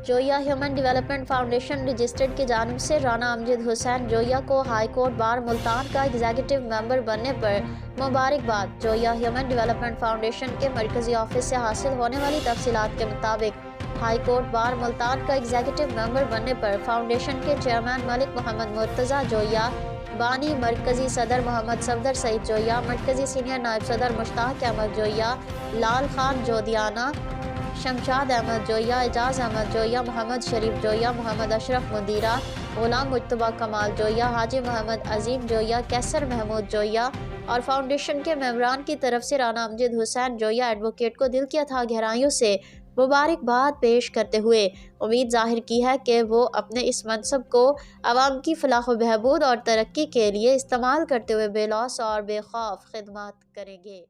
جویا human development foundation registered کی جانب سے رانا امجد حسین جویا کو ہائی کورٹ بار ملتان کا ایگزیکٹو ممبر بننے پر مبارکباد۔ جویا ہیومن ڈیولپمنٹ فاؤنڈیشن کے مرکزی آفس سے حاصل ہونے والی تفصیلات کے مطابق ہائی کورٹ بار ملتان کا ایگزیکٹو ممبر بننے پر فاؤنڈیشن کے چیئرمین ملک محمد مرتضیٰ جویا، بانی مرکزی صدر محمد صفدر سعید جویا، مرکزی سینئر نائب صدر مشتاق احمد جویا، لال خان جودیانہ، شمشاد احمد جویا، اعجاز احمد جویا، محمد شریف جویا، محمد اشرف مدیرہ، غلام مجتبیٰ کمال جویا، حاجی محمد عظیم جویا، کیسر محمود جویا اور فاؤنڈیشن کے ممبران کی طرف سے رانا امجد حسین جویا ایڈوکیٹ کو دل کی اتھاہ گہرائیوں سے مبارکباد پیش کرتے ہوئے امید ظاہر کی ہے کہ وہ اپنے اس منصب کو عوام کی فلاح و بہبود اور ترقی کے لیے استعمال کرتے ہوئے بے لوث اور بے خوف خدمات کریں گے۔